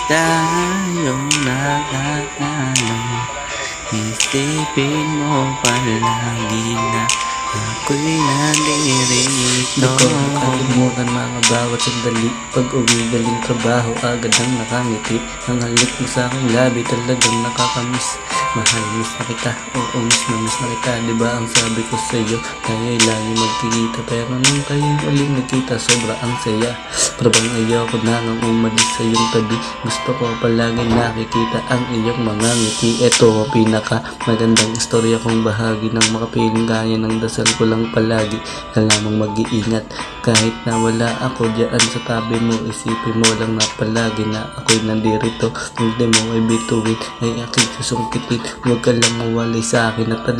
tayong nagtatalo. Isipin mo palagi na ako'y nandirito. Di ko nakalimutan mga bawat sandali. Pag uwi galing trabaho, agad ang nakangiti. Ang halik mo sa aking labi, talagang nakakamiss. Mahal, miss na kita, oo miss na kita. Diba ang sabi ko sa'yo, tayo'y lagi magkikita. Pero nung tayo'y uling nagkita, sobra ang saya. Pero bang ayoko na nang umalis sa iyong tabi. Gusto ko palagi nakikita ang iyong mga ngiti. Ito ang pinaka magandang istorya kong bahagi ng makapiling kaya ng dasal ko lang palagi na lamang mag-iingat. Kahit na wala ako diyan sa tabi mo, isipin mo lang na palagi na ako'y nandirito. Kung di mo ay bituin, ay aking susungkitin. Huwag ka lang mawalay sa akin at